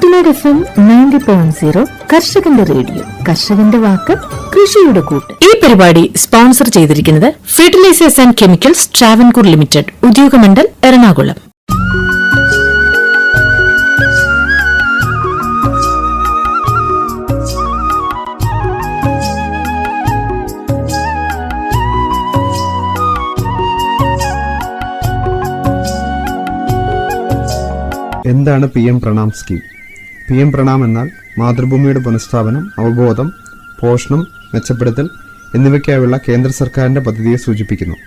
കൂട്ടുകാർ FM 90.0 കർഷകന്റെ radio. കർഷകന്റെ വാക്ക്, കൃഷിയുടെ കൂട്ട്. ഈ പരിപാടി സ്പോൺസർ ചെയ്തിരിക്കുന്നത് fertilisers and chemicals Travancore limited, Udyogamandal, Ernakulam. എന്താണ് PM Pranam scheme? PM Pranam എന്നാൽ മാതൃഭൂമിയുടെ പുനഃസ്ഥാപനം, അവബോധം, പോഷണം, മെച്ചപ്പെടുത്തൽ എന്നിവയ്ക്കായുള്ള കേന്ദ്ര സർക്കാരിൻ്റെ പദ്ധതിയെ സൂചിപ്പിക്കുന്നു.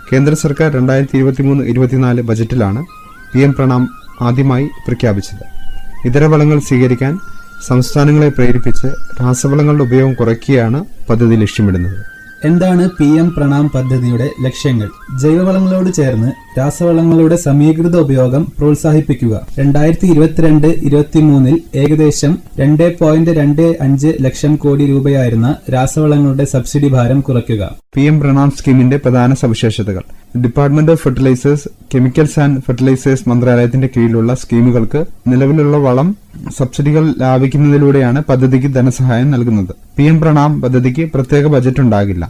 കേന്ദ്ര സർക്കാർ 2023-24 ബജറ്റിലാണ് PM പ്രണാം ആദ്യമായി പ്രഖ്യാപിച്ചത്. ഇതര വളങ്ങൾ സ്വീകരിക്കാൻ സംസ്ഥാനങ്ങളെ പ്രേരിപ്പിച്ച് രാസവളങ്ങളുടെ ഉപയോഗം കുറയ്ക്കുകയാണ് പദ്ധതി ലക്ഷ്യമിടുന്നത്. എന്താണ് PM പ്രണാം പദ്ധതിയുടെ ലക്ഷ്യങ്ങൾ? ജൈവവളങ്ങളോട് ചേർന്ന് രാസവളങ്ങളുടെ സമീകൃത ഉപയോഗം പ്രോത്സാഹിപ്പിക്കുക. 2022-23 ഏകദേശം 2.25 ലക്ഷം കോടി രൂപയായിരുന്ന രാസവളങ്ങളുടെ സബ്സിഡി ഭാരം കുറയ്ക്കുക. PM പ്രണാം സ്കീമിന്റെ പ്രധാന സവിശേഷതകൾ: department of fertilisers, chemicals and fertilisers മന്ത്രാലയത്തിന്റെ കീഴിലുള്ള സ്കീമുകൾക്ക് നിലവിലുള്ള വളം സബ്സിഡികൾ ലാഭിക്കുന്നതിലൂടെയാണ് പദ്ധതിക്ക് ധനസഹായം നൽകുന്നത്. PM പ്രണാം പദ്ധതിക്ക് പ്രത്യേക ബജറ്റ് ഉണ്ടാകില്ല.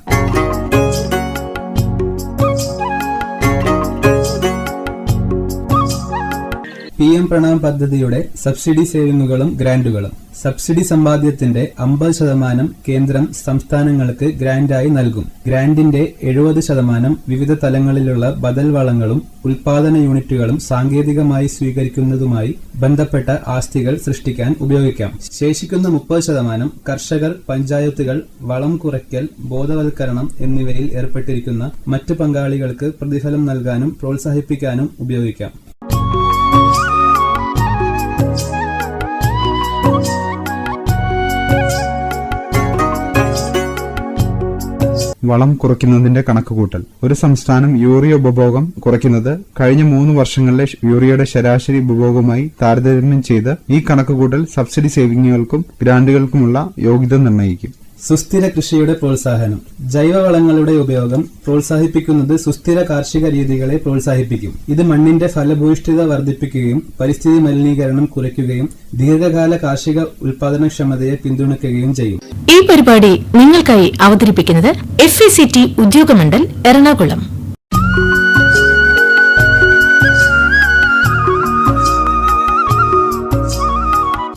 PM പ്രണാം പദ്ധതിയുടെ സബ്സിഡി സേവിങ്ങുകളും ഗ്രാന്റുകളും. സബ്സിഡി സമ്പാദ്യത്തിന്റെ 50% കേന്ദ്രം സംസ്ഥാനങ്ങൾക്ക് ഗ്രാന്റായി നൽകും. ഗ്രാന്റിന്റെ 70% വിവിധ തലങ്ങളിലുള്ള ബദൽ വളങ്ങളും ഉൽപാദന യൂണിറ്റുകളും സാങ്കേതികമായി സ്വീകരിക്കുന്നതുമായി ബന്ധപ്പെട്ട ആസ്തികൾ സൃഷ്ടിക്കാൻ ഉപയോഗിക്കാം. ശേഷിക്കുന്ന 30% കർഷകർ, പഞ്ചായത്തുകൾ, വളം കുറയ്ക്കൽ, ബോധവൽക്കരണം എന്നിവയിൽ ഏർപ്പെട്ടിരിക്കുന്ന മറ്റ് പങ്കാളികൾക്ക് പ്രതിഫലം നൽകാനും പ്രോത്സാഹിപ്പിക്കാനും ഉപയോഗിക്കാം. വളം കുറയ്ക്കുന്നതിന്റെ കണക്കുകൂട്ടൽ. ഒരു സംസ്ഥാനം യൂറിയ ഉപഭോഗം കുറയ്ക്കുന്നത് കഴിഞ്ഞ 3 വർഷങ്ങളിലെ യൂറിയയുടെ ശരാശരി ഉപഭോഗവുമായി താരതമ്യം ചെയ്ത് ഈ കണക്കുകൂട്ടൽ സബ്സിഡി സേവിങ്ങുകൾക്കും ഗ്രാന്റുകൾക്കുമുള്ള യോഗ്യത നിർണ്ണയിക്കും. സുസ്ഥിര കൃഷിയുടെ പ്രോത്സാഹനം. ജൈവവളങ്ങളുടെ ഉപയോഗം പ്രോത്സാഹിപ്പിക്കുന്നത് സുസ്ഥിര കാർഷിക രീതികളെ പ്രോത്സാഹിപ്പിക്കും. ഇത് മണ്ണിന്റെ ഫലഭൂയിഷ്ഠിത വർദ്ധിപ്പിക്കുകയും പരിസ്ഥിതി മലിനീകരണം കുറയ്ക്കുകയും ദീർഘകാല കാർഷിക ഉൽപാദനക്ഷമതയെ പിന്തുണയ്ക്കുകയും ചെയ്യും. ഈ പരിപാടി നിങ്ങൾക്കായി അവതരിപ്പിക്കുന്നത് FACT ഉദ്യോഗമണ്ഡൽ, എറണാകുളം.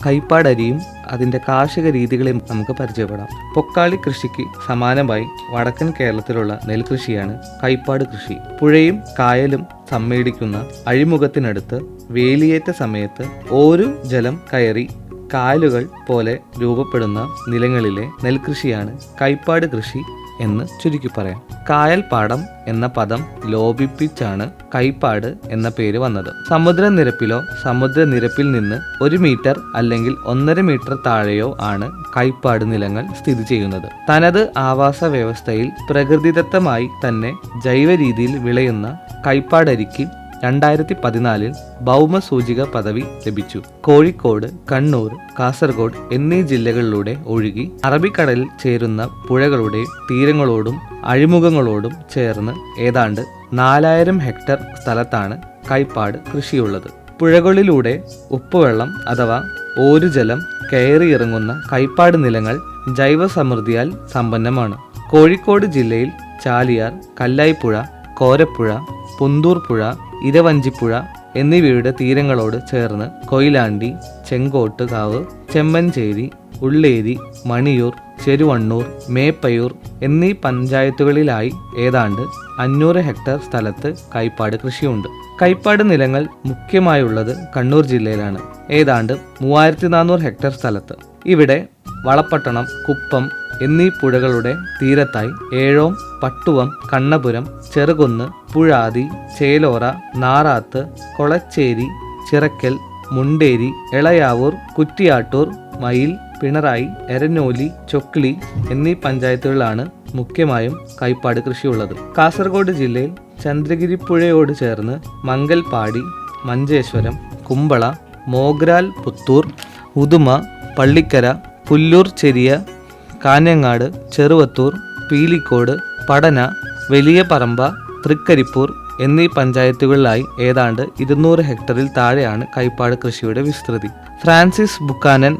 കൈപ്പാടരിയും അതിൻ്റെ കാർഷിക രീതികളെയും നമുക്ക് പരിചയപ്പെടാം. പൊക്കാളി കൃഷിക്ക് സമാനമായി വടക്കൻ കേരളത്തിലുള്ള നെൽകൃഷിയാണ് കൈപ്പാട് കൃഷി. പുഴയും കായലും സമ്മേളിക്കുന്ന അഴിമുഖത്തിനടുത്ത് വേലിയേറ്റ സമയത്ത് ഓരു ജലം കയറി കായലുകൾ പോലെ രൂപപ്പെടുന്ന നിലങ്ങളിലെ നെൽകൃഷിയാണ് കൈപ്പാട് കൃഷി എന്ന് ചുരുക്കി പറയാം. കായൽപ്പാടം എന്ന പദം ലോപിപ്പിച്ചാണ് കൈപ്പാട് എന്ന പേര് വന്നത്. സമുദ്രനിരപ്പിലോ സമുദ്രനിരപ്പിൽ നിന്ന് 1 മീറ്റർ അല്ലെങ്കിൽ 1.5 മീറ്റർ താഴെയോ ആണ് കൈപ്പാട് നിലങ്ങൾ സ്ഥിതി ചെയ്യുന്നത്. തനത് ആവാസ വ്യവസ്ഥയിൽ പ്രകൃതിദത്തമായി തന്നെ ജൈവ രീതിയിൽ വിളയുന്ന കൈപ്പാടരിക്ക് 2014 ഭൗമസൂചിക പദവി ലഭിച്ചു. കോഴിക്കോട്, കണ്ണൂർ, കാസർഗോഡ് എന്നീ ജില്ലകളിലൂടെ ഒഴുകി അറബിക്കടലിൽ ചേരുന്ന പുഴകളുടെ തീരങ്ങളോടും അഴിമുഖങ്ങളോടും ചേർന്ന് ഏതാണ്ട് 4000 ഹെക്ടർ സ്ഥലത്താണ് കൈപ്പാട് കൃഷിയുള്ളത്. പുഴകളിലൂടെ ഉപ്പുവെള്ളം അഥവാ ഓരുജലം കയറിയിറങ്ങുന്ന കൈപ്പാട് നിലങ്ങൾ ജൈവസമൃദ്ധിയാൽ സമ്പന്നമാണ്. കോഴിക്കോട് ജില്ലയിൽ ചാലിയാർ, കല്ലായിപ്പുഴ, കോരപ്പുഴ, പുന്തൂർ പുഴ, ഇരവഞ്ചിപ്പുഴ എന്നിവയുടെ തീരങ്ങളോട് ചേർന്ന് കൊയിലാണ്ടി, ചെങ്കോട്ടുകാവ്, ചെമ്മഞ്ചേരി, ഉള്ളേരി, മണിയൂർ, ചെരുവണ്ണൂർ, മേപ്പയൂർ എന്നീ പഞ്ചായത്തുകളിലായി ഏതാണ്ട് 500 ഹെക്ടർ സ്ഥലത്ത് കൈപ്പാട് കൃഷിയുണ്ട്. കൈപ്പാട് നിലങ്ങൾ മുഖ്യമായുള്ളത് കണ്ണൂർ ജില്ലയിലാണ്, ഏതാണ്ട് 3400 ഹെക്ടർ സ്ഥലത്ത്. ഇവിടെ വളപ്പട്ടണം, കുപ്പം എന്നീ പുഴകളുടെ തീരത്തായി ഏഴോം, പട്ടുവം, കണ്ണപുരം, ചെറുകുന്ന്, പുഴാതി, ചേലോറ, നാറാത്ത്, കൊളച്ചേരി, ചിറക്കൽ, മുണ്ടേരി, എളയാവൂർ, കുറ്റിയാട്ടൂർ, മയിൽ, പിണറായി, എരനോലി, ചൊക്ലി എന്നീ പഞ്ചായത്തുകളിലാണ് മുഖ്യമായും കൈപ്പാട് കൃഷിയുള്ളത്. കാസർഗോഡ് ജില്ലയിൽ ചന്ദ്രഗിരിപ്പുഴയോട് ചേർന്ന് മംഗൽപാടി, മഞ്ചേശ്വരം, കുമ്പള, മോഗ്രാൽ പുത്തൂർ, ഉദുമ, പള്ളിക്കര, പുല്ലൂർ ചെരിയ, കാഞ്ഞങ്ങാട്, ചെറുവത്തൂർ, പീലിക്കോട്, പടന, വലിയ പറമ്പ, തൃക്കരിപ്പൂർ, എന്നീ പഞ്ചായത്തുകളിലായി ഏതാണ്ട് 200 ഹെക്ടറിൽ താഴെയാണ് കൈപ്പാട് കൃഷിയുടെ വിസ്തൃതി. ഫ്രാൻസിസ് ബുക്കാനൻ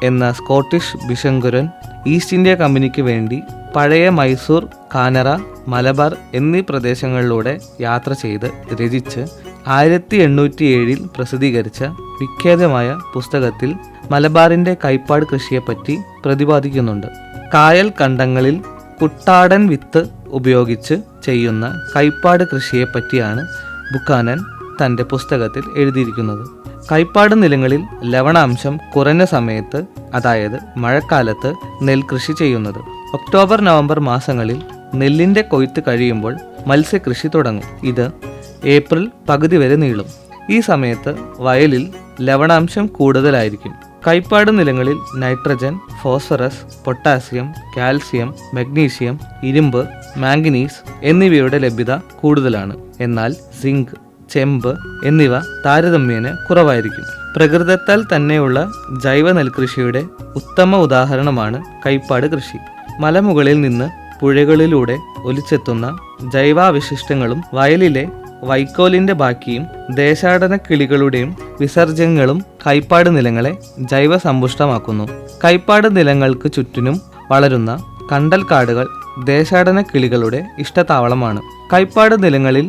എന്ന സ്കോട്ടിഷ് ഭിഷങ്കുരൻ ഈസ്റ്റ് ഇന്ത്യ കമ്പനിക്ക് വേണ്ടി പഴയ മൈസൂർ, കാനറ, മലബാർ എന്നീ പ്രദേശങ്ങളിലൂടെ യാത്ര ചെയ്ത് രചിച്ച് 1807 പ്രസിദ്ധീകരിച്ച വിഖ്യാതമായ പുസ്തകത്തിൽ മലബാറിന്റെ കൈപ്പാട് കൃഷിയെപ്പറ്റി പ്രതിപാദിക്കുന്നുണ്ട്. കായൽ കണ്ടങ്ങളിൽ കുട്ടാടൻ വിത്ത് ഉപയോഗിച്ച് ചെയ്യുന്ന കൈപ്പാട് കൃഷിയെപ്പറ്റിയാണ് ബുക്കാനൻ തൻ്റെ പുസ്തകത്തിൽ എഴുതിയിരിക്കുന്നത്. കൈപ്പാട് നിലങ്ങളിൽ ലവണാംശം കുറഞ്ഞ സമയത്ത്, അതായത് മഴക്കാലത്ത് നെൽകൃഷി ചെയ്യുന്നത്. ഒക്ടോബർ-നവംബർ മാസങ്ങളിൽ നെല്ലിൻ്റെ കൊയ്ത്ത് കഴിയുമ്പോൾ മത്സ്യകൃഷി തുടങ്ങും. ഇത് ഏപ്രിൽ പകുതി വരെ നീളും. ഈ സമയത്ത് വയലിൽ ലവണാംശം കൂടുതലായിരിക്കും. കൈപ്പാട് നിലങ്ങളിൽ nitrogen, phosphorus, potassium, calcium, magnesium, ഇരുമ്പ്, മാംഗനീസ് എന്നിവയുടെ ലഭ്യത കൂടുതലാണ്. എന്നാൽ സിങ്ക്, ചെമ്പ് എന്നിവ താരതമ്യേന കുറവായിരിക്കും. പ്രകൃതത്താൽ തന്നെയുള്ള ജൈവ നെൽകൃഷിയുടെ ഉത്തമ ഉദാഹരണമാണ് കൈപ്പാട് കൃഷി. മലമുകളിൽ നിന്ന് പുഴകളിലൂടെ ഒലിച്ചെത്തുന്ന ജൈവാവശിഷ്ടങ്ങളും വയലിലെ വൈക്കോലിന്റെ ബാക്കിയും ദേശാടന കിളികളുടെയും വിസർജ്യങ്ങളും കൈപ്പാട് നിലങ്ങളെ ജൈവസമ്പുഷ്ടമാക്കുന്നു. കൈപ്പാട് നിലങ്ങൾക്ക് ചുറ്റിനും വളരുന്ന കണ്ടൽക്കാടുകൾ ദേശാടന കിളികളുടെ ഇഷ്ടതാവളമാണ്. കൈപ്പാട് നിലങ്ങളിൽ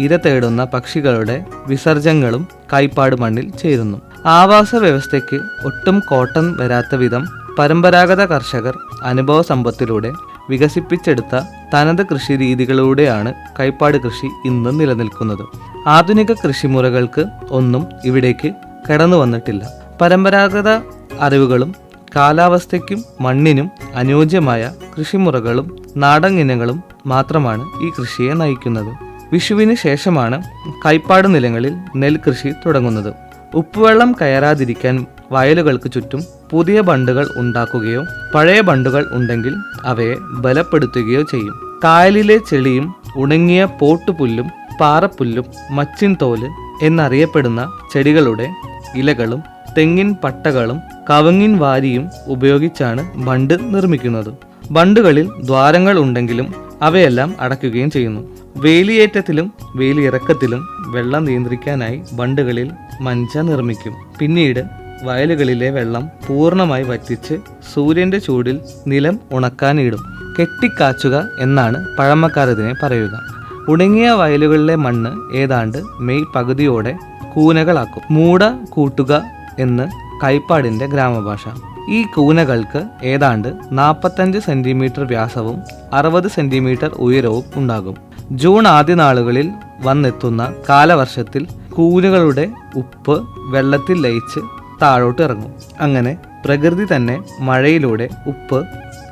ഇര തേടുന്ന പക്ഷികളുടെ വിസർജ്യങ്ങളും കൈപ്പാട് മണ്ണിൽ ചേരുന്നു. ആവാസ വ്യവസ്ഥയ്ക്ക് ഒട്ടും കോട്ടം വരാത്ത വിധം പരമ്പരാഗത കർഷകർ അനുഭവ സമ്പത്തിലൂടെ വികസിപ്പിച്ചെടുത്ത തനത് കൃഷി രീതികളിലൂടെയാണ് കൈപ്പാട് കൃഷി ഇന്ന് നിലനിൽക്കുന്നത്. ആധുനിക കൃഷിമുറകൾക്ക് ഒന്നും ഇവിടേക്ക് കടന്നു വന്നിട്ടില്ല. പരമ്പരാഗത അറിവുകളും കാലാവസ്ഥയ്ക്കും മണ്ണിനും അനുയോജ്യമായ കൃഷിമുറകളും നാടൻ ഇനങ്ങളും മാത്രമാണ് ഈ കൃഷിയെ നയിക്കുന്നത്. വിഷുവിന് ശേഷമാണ് കൈപ്പാട് നിലങ്ങളിൽ നെൽകൃഷി തുടങ്ങുന്നത്. ഉപ്പുവെള്ളം കയറാതിരിക്കാൻ വയലുകൾക്ക് ചുറ്റും പുതിയ ബണ്ടുകൾ ഉണ്ടാക്കുകയോ പഴയ ബണ്ടുകൾ ഉണ്ടെങ്കിൽ അവയെ ബലപ്പെടുത്തുകയോ ചെയ്യും. കായലിലെ ചെളിയും ഉണങ്ങിയ പോട്ടുപുല്ലും പാറപ്പുല്ലും മച്ചിൻ തോല് എന്നറിയപ്പെടുന്ന ചെടികളുടെ ഇലകളും തെങ്ങിൻ പട്ടകളും കവുങ്ങിൻ വാരിയും ഉപയോഗിച്ചാണ് ബണ്ട് നിർമ്മിക്കുന്നത്. ബണ്ടുകളിൽ ദ്വാരങ്ങൾ ഉണ്ടെങ്കിലും അവയെല്ലാം അടയ്ക്കുകയും ചെയ്യുന്നു. വേലിയേറ്റത്തിലും വേലിയിറക്കത്തിലും വെള്ളം നിയന്ത്രിക്കാനായി ബണ്ടുകളിൽ മഞ്ച നിർമ്മിക്കും. പിന്നീട് വയലുകളിലെ വെള്ളം പൂർണ്ണമായി വറ്റിച്ച് സൂര്യന്റെ ചൂടിൽ നിലം ഉണക്കാനിടും. കെട്ടിക്കാച്ചുക എന്നാണ് പഴമക്കാർ ഇതിനെ പറയുക. ഉണങ്ങിയ വയലുകളിലെ മണ്ണ് ഏതാണ്ട് മെയ് പകുതിയോടെ കൂനകളാക്കും. മൂട കൂട്ടുക എന്ന് കൈപ്പാടിന്റെ ഗ്രാമഭാഷ. ഈ കൂനകൾക്ക് ഏതാണ്ട് 45 സെന്റിമീറ്റർ വ്യാസവും 60 സെന്റിമീറ്റർ ഉയരവും ഉണ്ടാകും. ജൂൺ ആദ്യ നാളുകളിൽ വന്നെത്തുന്ന കാലവർഷത്തിൽ കൂനുകളുടെ ഉപ്പ് വെള്ളത്തിൽ ലയിച്ച് താഴോട്ട് ഇറങ്ങും. അങ്ങനെ പ്രകൃതി തന്നെ മഴയിലൂടെ ഉപ്പ്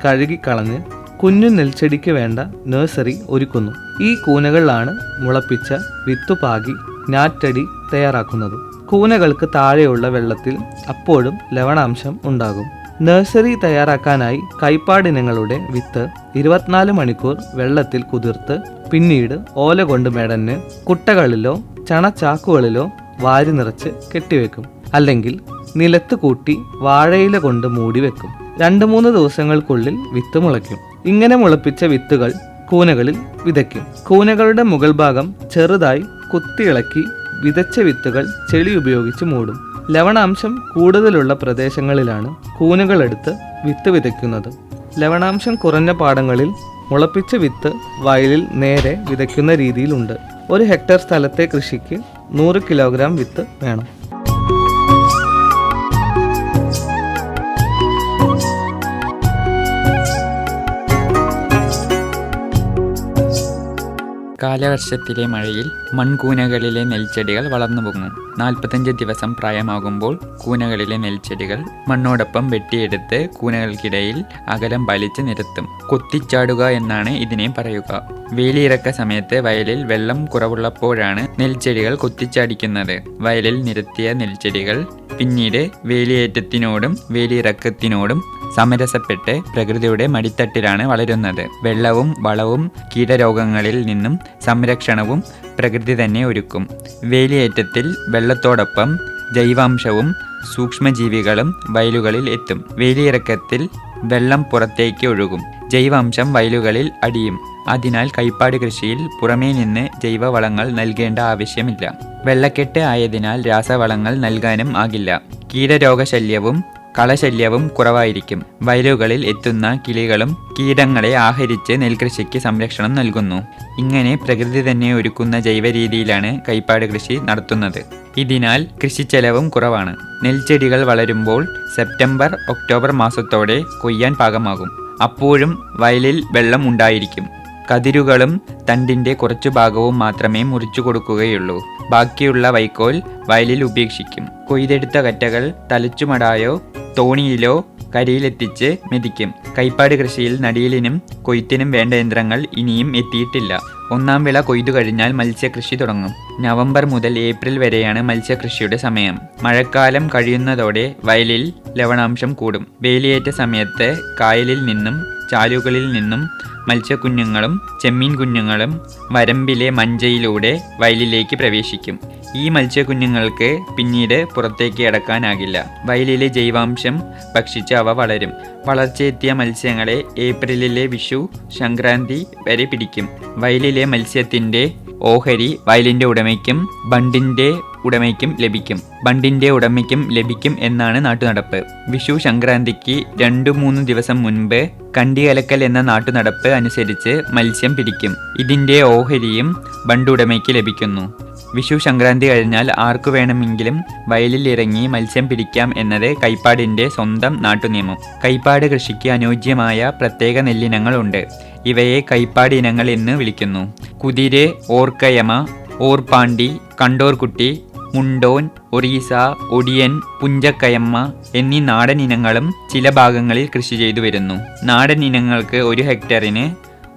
കഴുകിക്കളഞ്ഞ് കുഞ്ഞു നെൽച്ചെടിക്ക് വേണ്ട നഴ്സറി ഒരുക്കുന്നു. ഈ കൂനകളിലാണ് മുളപ്പിച്ച വിത്തുപാകി ഞാറ്റടി തയ്യാറാക്കുന്നത്. കൂനകൾക്ക് താഴെയുള്ള വെള്ളത്തിൽ അപ്പോഴും ലവണാംശം ഉണ്ടാകും. നഴ്സറി തയ്യാറാക്കാനായി കൈപ്പാടിനങ്ങളുടെ വിത്ത് 24 മണിക്കൂർ വെള്ളത്തിൽ കുതിർത്ത് പിന്നീട് ഓല കൊണ്ട് മെടഞ്ഞ് കുട്ടകളിലോ ചണച്ചാക്കുകളിലോ വാരി നിറച്ച് കെട്ടിവെക്കും. അല്ലെങ്കിൽ നിലത്ത് കൂട്ടി വാഴയില കൊണ്ട് മൂടി വെക്കും. 2-3 ദിവസങ്ങൾക്കുള്ളിൽ വിത്ത് മുളയ്ക്കും. ഇങ്ങനെ മുളപ്പിച്ച വിത്തുകൾ കൂനകളിൽ വിതയ്ക്കും. കൂനകളുടെ മുകൾ ഭാഗം ചെറുതായി കുത്തിയിളക്കി വിതച്ച വിത്തുകൾ ചെളി ഉപയോഗിച്ച് മൂടും. ലവണാംശം കൂടുതലുള്ള പ്രദേശങ്ങളിലാണ് കൂനുകളെടുത്ത് വിത്ത് വിതയ്ക്കുന്നത്. ലവണാംശം കുറഞ്ഞ പാടങ്ങളിൽ മുളപ്പിച്ച വിത്ത് വയലിൽ നേരെ വിതയ്ക്കുന്ന രീതിയിലുണ്ട്. 1 ഹെക്ടർ സ്ഥലത്തെ കൃഷിക്ക് 100 കിലോഗ്രാം വിത്ത് വേണം. കാലവർഷത്തിലെ മഴയിൽ മൺകൂനകളിലെ നെൽച്ചെടികൾ വളർന്നു പൊങ്ങും. 45 ദിവസം പ്രായമാകുമ്പോൾ കൂനകളിലെ നെൽച്ചെടികൾ മണ്ണോടൊപ്പം വെട്ടിയെടുത്ത് കൂനകൾക്കിടയിൽ അകലം പാലിച്ച് നിരത്തും. കൊത്തിച്ചാടുക എന്നാണ് ഇതിനെ പറയുക. വേലിയിറക്ക സമയത്ത് വയലിൽ വെള്ളം കുറവുള്ളപ്പോഴാണ് നെൽച്ചെടികൾ കൊത്തിച്ചാടിക്കുന്നത്. വയലിൽ നിരത്തിയ നെൽച്ചെടികൾ പിന്നീട് വേലിയേറ്റത്തിനോടും വേലിയിറക്കത്തിനോടും സമരസപ്പെട്ട് പ്രകൃതിയുടെ മടിത്തട്ടിലാണ് വളരുന്നത്. വെള്ളവും വളവും കീടരോഗങ്ങളിൽ നിന്നും സംരക്ഷണവും പ്രകൃതി തന്നെ ഒരുക്കും. വേലിയേറ്റത്തിൽ വെള്ളത്തോടൊപ്പം ജൈവാംശവും സൂക്ഷ്മജീവികളും വയലുകളിൽ എത്തും. വേലിയിറക്കത്തിൽ വെള്ളം പുറത്തേക്ക് ഒഴുകും. ജൈവാംശം വയലുകളിൽ അടിയും. അതിനാൽ കൈപ്പാട് കൃഷിയിൽ പുറമേ നിന്ന് ജൈവവളങ്ങൾ നൽകേണ്ട ആവശ്യമില്ല. വെള്ളക്കെട്ട് ആയതിനാൽ രാസവളങ്ങൾ നൽകാനും ആകില്ല. കീടരോഗശല്യവും കളശല്യവും കുറവായിരിക്കും. വയലുകളിൽ എത്തുന്ന കിളികളും കീടങ്ങളെ ആഹരിച്ച് നെൽകൃഷിക്ക് സംരക്ഷണം നൽകുന്നു. ഇങ്ങനെ പ്രകൃതി തന്നെ ഒരുക്കുന്ന ജൈവ രീതിയിലാണ് കൈപ്പാട് കൃഷി നടത്തുന്നത്. ഇതിനാൽ കൃഷിച്ചെലവും കുറവാണ്. നെൽച്ചെടികൾ വളരുമ്പോൾ സെപ്റ്റംബർ ഒക്ടോബർ മാസത്തോടെ കൊയ്യാൻ പാകമാകും. അപ്പോഴും വയലിൽ വെള്ളം ഉണ്ടായിരിക്കും. കതിരുകളും തണ്ടിന്റെ കുറച്ചു ഭാഗവും മാത്രമേ മുറിച്ചു കൊടുക്കുകയുള്ളൂ. ബാക്കിയുള്ള വൈക്കോൽ വയലിൽ ഉപേക്ഷിക്കും. കൊയ്തെടുത്ത കറ്റകൾ തലച്ചുമടായോ തോണിയിലോ കരയിലെത്തിച്ച് മെതിക്കും. കൈപ്പാട് കൃഷിയിൽ നടീലിനും കൊയ്ത്തിനും വേണ്ട യന്ത്രങ്ങൾ ഇനിയും എത്തിയിട്ടില്ല. ഒന്നാം വിള കൊയ്തു കഴിഞ്ഞാൽ മത്സ്യകൃഷി തുടങ്ങും. നവംബർ മുതൽ ഏപ്രിൽ വരെയാണ് മത്സ്യകൃഷിയുടെ സമയം. മഴക്കാലം കഴിയുന്നതോടെ വയലിൽ ലവണാംശം കൂടും. വേലിയേറ്റ സമയത്ത് കായലിൽ നിന്നും ചാലുകളിൽ നിന്നും മത്സ്യക്കുഞ്ഞുങ്ങളും ചെമ്മീൻ കുഞ്ഞുങ്ങളും വരമ്പിലെ മഞ്ചയിലൂടെ വയലിലേക്ക് പ്രവേശിക്കും. ഈ മത്സ്യക്കുഞ്ഞുങ്ങൾക്ക് പിന്നീട് പുറത്തേക്ക് കടക്കാനാകില്ല. വയലിലെ ജൈവാംശം ഭക്ഷിച്ച് അവ വളരും. വളർച്ചയെത്തിയ മത്സ്യങ്ങളെ ഏപ്രിലിലെ വിഷു സംക്രാന്തി വരെ പിടിക്കും. വയലിലെ മത്സ്യത്തിന്റെ ഓഹരി വയലിന്റെ ഉടമയ്ക്കും ബണ്ടിന്റെ ഉടമയ്ക്കും ലഭിക്കും എന്നാണ് നാട്ടുനടപ്പ്. വിഷു സംക്രാന്തിക്ക് 2-3 ദിവസം മുൻപ് കണ്ടികലക്കൽ എന്ന നാട്ടുനടപ്പ് അനുസരിച്ച് മത്സ്യം പിടിക്കും. ഇതിന്റെ ഓഹരിയും ബണ്ടുടമയ്ക്ക് ലഭിക്കുന്നു. വിഷു സംക്രാന്തി കഴിഞ്ഞാൽ ആർക്കു വേണമെങ്കിലും വയലിൽ ഇറങ്ങി മത്സ്യം പിടിക്കാം എന്നത് കൈപ്പാടിന്റെ സ്വന്തം നാട്ടുനിയമം. കൈപ്പാട് കൃഷിക്ക് അനുയോജ്യമായ പ്രത്യേക നെല്ലിനങ്ങൾ ഉണ്ട്. ഇവയെ കൈപ്പാട് ഇനങ്ങൾ എന്ന് വിളിക്കുന്നു. കുതിര്, ഓർക്കയമ, ഓർപ്പാണ്ടി, കണ്ടോർകുട്ടി, മുണ്ടോൻ, ഒറീസ, ഒടിയൻ, പുഞ്ചക്കയമ്മ എന്നീ നാടൻ ഇനങ്ങളും ചില ഭാഗങ്ങളിൽ കൃഷി ചെയ്തു വരുന്നു. നാടൻ ഇനങ്ങൾക്ക് 1 ഹെക്ടറിന്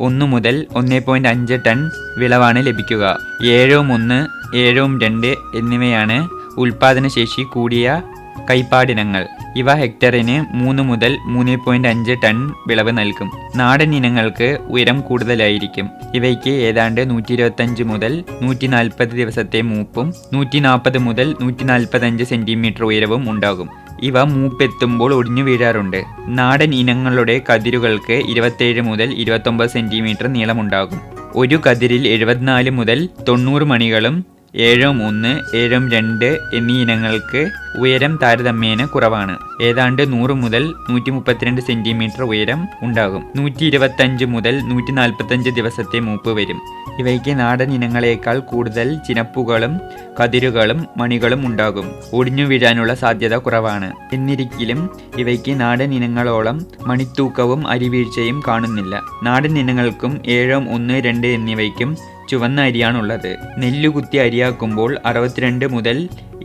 1 മുതൽ 1.5 ടൺ വിളവാണ് ലഭിക്കുക. 7-1, 7-2 എന്നിവയാണ് ഉൽപാദനശേഷി കൂടിയ കൈപ്പാടിനങ്ങൾ. ഇവ ഹെക്ടറിന് 3 മുതൽ 3.5 ടൺ വിളവ് നൽകും. നാടൻ ഇനങ്ങൾക്ക് ഉയരം കൂടുതലായിരിക്കും. ഇവയ്ക്ക് ഏതാണ്ട് 125 മുതൽ 140 ദിവസത്തെ മൂപ്പും 140 മുതൽ 145 സെന്റിമീറ്റർ ഉയരവും ഉണ്ടാകും. ഇവ മൂപ്പെത്തുമ്പോൾ ഒടിഞ്ഞു വീഴാറുണ്ട്. നാടൻ ഇനങ്ങളുടെ കതിരുകൾക്ക് 27 മുതൽ 29 സെന്റിമീറ്റർ നീളമുണ്ടാകും. ഒരു കതിരിൽ 74 മുതൽ 90 മണികളും 7-1, 7-2 എന്നീ ഇനങ്ങൾക്ക് ഉയരം താരതമ്യേന കുറവാണ്. ഏതാണ്ട് 100 മുതൽ 132 സെന്റിമീറ്റർ ഉയരം ഉണ്ടാകും. 125 മുതൽ 145 ദിവസത്തെ മൂപ്പ് വരും. ഇവയ്ക്ക് നാടൻ ഇനങ്ങളേക്കാൾ കൂടുതൽ ചിനപ്പുകളും കതിരുകളും മണികളും ഉണ്ടാകും. ഒടിഞ്ഞു വീഴാനുള്ള സാധ്യത കുറവാണ്. എന്നിരിക്കലും ഇവയ്ക്ക് നാടൻ ഇനങ്ങളോളം മണിത്തൂക്കവും അരിവീഴ്ചയും കാണുന്നില്ല. നാടൻ ഇനങ്ങൾക്കും 7-1, 2 എന്നിവയ്ക്കും ചുവന്ന അരിയാണുള്ളത്. നെല്ലുകുത്തി അരിയാക്കുമ്പോൾ 62 മുതൽ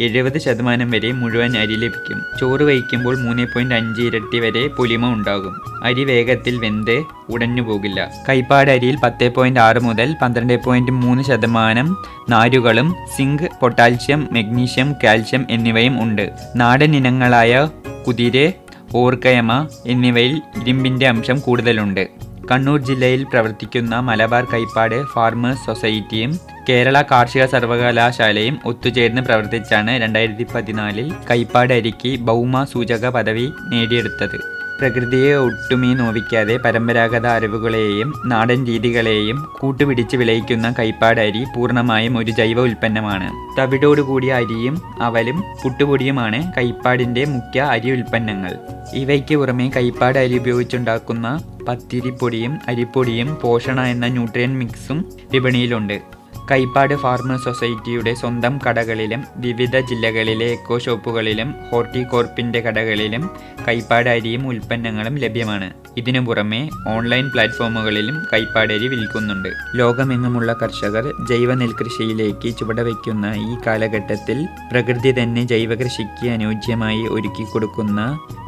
70% വരെ മുഴുവൻ അരി ലഭിക്കും. ചോറ് വയ്ക്കുമ്പോൾ 3.5 ഇരട്ടി വരെ പൊലിമ ഉണ്ടാകും. അരി വേഗത്തിൽ വെന്ത് ഉടഞ്ഞു പോകില്ല. കൈപ്പാട് അരിയിൽ 10.6 മുതൽ 12.3% നാരുകളും സിങ്ക്, പൊട്ടാസ്യം, മഗ്നീഷ്യം, കാൽഷ്യം എന്നിവയും ഉണ്ട്. നാടൻ ഇനങ്ങളായ കുതിര്, ഓർക്കയമ എന്നിവയിൽ ഇരുമ്പിന്റെ അംശം കൂടുതലുണ്ട്. കണ്ണൂർ ജില്ലയിൽ പ്രവർത്തിക്കുന്ന മലബാർ കൈപ്പാട് ഫാർമേഴ്സ് സൊസൈറ്റിയും കേരള കാർഷിക സർവകലാശാലയും ഒത്തുചേർന്ന് പ്രവർത്തിച്ചാണ് 2014 കൈപ്പാട് അരിക്ക് ഭൗമ സൂചക പദവി നേടിയെടുത്തത്. പ്രകൃതിയെ ഒട്ടുമേ നോവിക്കാതെ പരമ്പരാഗത അറിവുകളെയും നാടൻ രീതികളെയും കൂട്ടുപിടിച്ച് വിളയിക്കുന്ന കൈപ്പാട് അരി പൂർണ്ണമായും ഒരു ജൈവ ഉൽപ്പന്നമാണ്. തവിടോടുകൂടിയ അരിയും അവലും പുട്ടുപൊടിയുമാണ് കൈപ്പാടിന്റെ മുഖ്യ അരി ഉൽപ്പന്നങ്ങൾ. ഇവയ്ക്ക് പുറമെ കൈപ്പാട് അരി ഉപയോഗിച്ചുണ്ടാക്കുന്ന പത്തിരിപ്പൊടിയും അരിപ്പൊടിയും പോഷണ എന്ന ന്യൂട്രിയൻ മിക്സും വിപണിയിലുണ്ട്. കൈപ്പാട് ഫാർമേഴ്സ് സൊസൈറ്റിയുടെ സ്വന്തം കടകളിലും വിവിധ ജില്ലകളിലെ എക്കോ ഷോപ്പുകളിലും ഹോർട്ടികോർപ്പിന്റെ കടകളിലും കൈപ്പാട് അരിയും ഉൽപ്പന്നങ്ങളും ലഭ്യമാണ്. ഇതിനു പുറമെ ഓൺലൈൻ പ്ലാറ്റ്ഫോമുകളിലും കൈപ്പാട് അരി വിൽക്കുന്നുണ്ട്. ലോകമെങ്ങുമുള്ള കർഷകർ ജൈവ നെൽകൃഷിയിലേക്ക് ചുവടുവയ്ക്കുന്ന ഈ കാലഘട്ടത്തിൽ പ്രകൃതി തന്നെ ജൈവകൃഷിക്ക് അനുയോജ്യമായി ഒരുക്കി കൊടുക്കുന്ന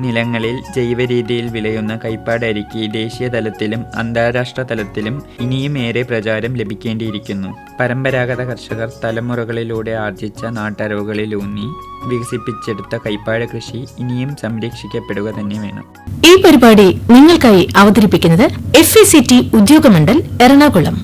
നിലങ്ങളിൽ ജൈവ രീതിയിൽ വിളയുന്ന കൈപ്പാട് അരിക്ക് ദേശീയ തലത്തിലും അന്താരാഷ്ട്ര തലത്തിലും ഇനിയും ഏറെ പ്രചാരം ലഭിക്കേണ്ടിയിരിക്കുന്നു. പരമ്പരാഗത കർഷകർ തലമുറകളിലൂടെ ആർജിച്ച നാട്ടറിവുകളിലൂന്നി വികസിപ്പിച്ചെടുത്ത കൈപ്പാട് കൃഷി ഇനിയും സംരക്ഷിക്കപ്പെടുക തന്നെ വേണം. ഈ പരിപാടി നിങ്ങൾക്കായി അവതരിപ്പിക്കുന്നത് FACT ഉദ്യോഗമണ്ഡൽ എറണാകുളം.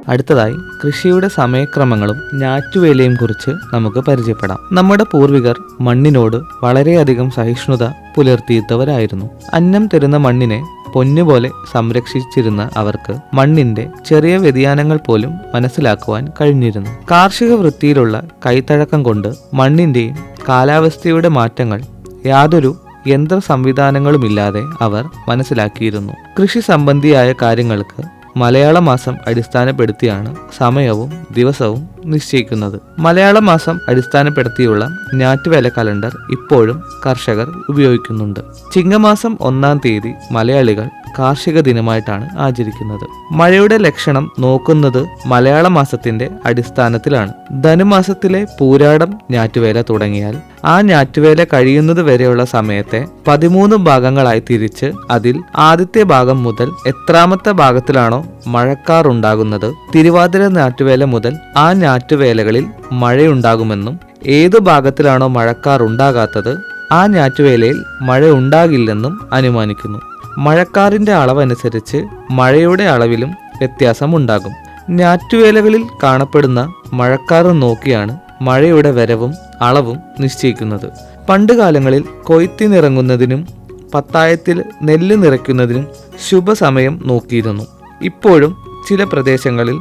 അടുത്തതായി കൃഷിയുടെ സമയക്രമങ്ങളും ഞാറ്റുവേലയും കുറിച്ച് നമുക്ക് പരിചയപ്പെടാം. നമ്മുടെ പൂർവികർ മണ്ണിനോട് വളരെയധികം സഹിഷ്ണുത പുലർത്തിയിട്ടവരായിരുന്നു. അന്നം തരുന്ന മണ്ണിനെ പൊന്നുപോലെ സംരക്ഷിച്ചിരുന്ന അവർക്ക് മണ്ണിന്റെ ചെറിയ വ്യതിയാനങ്ങൾ പോലും മനസ്സിലാക്കുവാൻ കഴിഞ്ഞിരുന്നു. കാർഷിക വൃത്തിയിലുള്ള കൈത്തഴക്കം കൊണ്ട് മണ്ണിന്റെയും കാലാവസ്ഥയുടെ മാറ്റങ്ങൾ യാതൊരു യന്ത്ര സംവിധാനങ്ങളുമില്ലാതെ അവർ മനസ്സിലാക്കിയിരുന്നു. കൃഷി സംബന്ധിയായ കാര്യങ്ങൾക്ക് മലയാള മാസം അടിസ്ഥാനപ്പെടുത്തിയാണ് സമയവും ദിവസവും നിശ്ചയിക്കുന്നത്. മലയാള മാസം അടിസ്ഥാനപ്പെടുത്തിയുള്ള ഞാറ്റുവേല കലണ്ടർ ഇപ്പോഴും കർഷകർ ഉപയോഗിക്കുന്നുണ്ട്. ചിങ്ങമാസം 1-ാം തീയതി മലയാളികൾ കാർഷിക ദിനമായിട്ടാണ് ആചരിക്കുന്നത്. മഴയുടെ ലക്ഷണം നോക്കുന്നത് മലയാള മാസത്തിന്റെ അടിസ്ഥാനത്തിലാണ്. ധനുമാസത്തിലെ പൂരാടം ഞാറ്റുവേല തുടങ്ങിയാൽ ആ ഞാറ്റുവേല കഴിയുന്നത് വരെയുള്ള സമയത്തെ 13 ഭാഗങ്ങളായി തിരിച്ച് അതിൽ ആദ്യത്തെ ഭാഗം മുതൽ എത്രാമത്തെ ഭാഗത്തിലാണോ മഴക്കാർ ഉണ്ടാകുന്നത്, തിരുവാതിര ഞാറ്റുവേല മുതൽ ആ ഞാറ്റുവേലകളിൽ മഴയുണ്ടാകുമെന്നും ഏതു ഭാഗത്തിലാണോ മഴക്കാർ ഉണ്ടാകാത്തത് ആ ഞാറ്റുവേലയിൽ മഴ ഉണ്ടാകില്ലെന്നും അനുമാനിക്കുന്നു. മഴക്കാറിന്റെ അളവനുസരിച്ച് മഴയുടെ അളവിലും വ്യത്യാസമുണ്ടാകും. ഞാറ്റുവേലകളിൽ കാണപ്പെടുന്ന മഴക്കാറ് നോക്കിയാണ് മഴയുടെ വരവും അളവും നിശ്ചയിക്കുന്നത്. പണ്ടുകാലങ്ങളിൽ കൊയ്ത്തിനിറങ്ങുന്നതിനും പത്തായത്തിൽ നെല്ല് നിറയ്ക്കുന്നതിനും ശുഭസമയം നോക്കിയിരുന്നു. ഇപ്പോഴും ചില പ്രദേശങ്ങളിൽ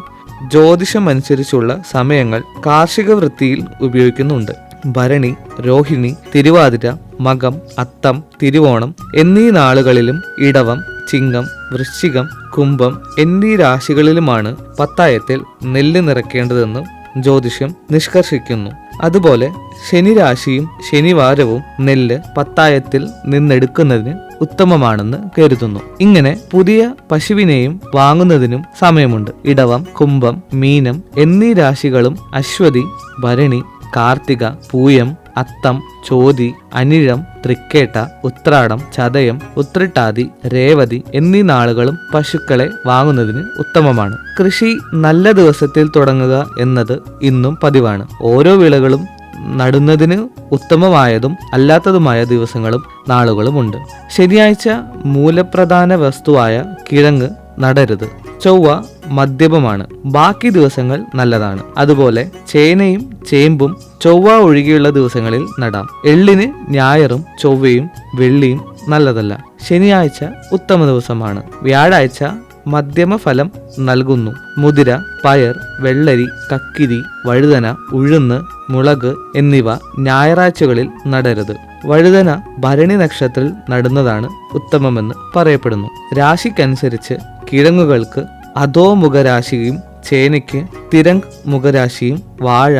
ജ്യോതിഷം അനുസരിച്ചുള്ള സമയങ്ങൾ കാർഷിക വൃത്തിയിൽ ഉപയോഗിക്കുന്നുണ്ട്. ഭരണി, രോഹിണി, തിരുവാതിര, മകം, അത്തം, തിരുവോണം എന്നീ നാളുകളിലും ഇടവം, ചിങ്ങം, വൃശ്ചികം, കുംഭം എന്നീ രാശികളിലുമാണ് പത്തായത്തിൽ നെല്ല് നിറയ്ക്കേണ്ടതെന്ന് ജ്യോതിഷം നിഷ്കർഷിക്കുന്നു. അതുപോലെ ശനിരാശിയും ശനിവാരവും നെല്ല് പത്തായത്തിൽ നിന്നെടുക്കുന്നതിന് ഉത്തമമാണെന്ന് കരുതുന്നു. ഇങ്ങനെ പുതിയ പശുവിനെയും വാങ്ങുന്നതിനും സമയമുണ്ട്. ഇടവം, കുംഭം, മീനം എന്നീ രാശികളും അശ്വതി, ഭരണി, കാർത്തിക, പൂയം, അത്തം, ചോതി, അനിഴം, തൃക്കേട്ട, ഉത്രാടം, ചതയം, ഉത്രട്ടാതി, രേവതി എന്നീ നാളുകളും പശുക്കളെ വാങ്ങുന്നതിന് ഉത്തമമാണ്. കൃഷി നല്ല ദിവസത്തിൽ തുടങ്ങുക എന്നത് ഇന്നും പതിവാണ്. ഓരോ വിളകളും നടുന്നതിന് ഉത്തമമായതും അല്ലാത്തതുമായ ദിവസങ്ങളും നാളുകളുമുണ്ട്. ശനിയാഴ്ച മൂലപ്രധാന വസ്തുവായ കിഴങ്ങ് നടരുത്. ചൊവ്വ മധ്യമമാണ്. ബാക്കി ദിവസങ്ങൾ നല്ലതാണ്. അതുപോലെ ചേനയും ചേമ്പും ചൊവ്വ ഒഴികെയുള്ള ദിവസങ്ങളിൽ നടാം. എള്ളിന് ഞായറും ചൊവ്വയും വെള്ളിയും നല്ലതല്ല. ശനിയാഴ്ച ഉത്തമ ദിവസമാണ്. വ്യാഴാഴ്ച മധ്യമ ഫലം നൽകുന്നു. മുതിര, പയർ, വെള്ളരി, കക്കിരി, വഴുതന, ഉഴുന്ന്, മുളക് എന്നിവ ഞായറാഴ്ചകളിൽ നടരുത്. വഴുതന ഭരണി നക്ഷത്രത്തിൽ നടുന്നതാണ് ഉത്തമമെന്ന് പറയപ്പെടുന്നു. രാശിക്കനുസരിച്ച് കിഴങ്ങുകൾക്ക് അധോമുഖരാശിയും ചേനയ്ക്ക് തിരങ്ക് മുഖരാശിയും വാഴ,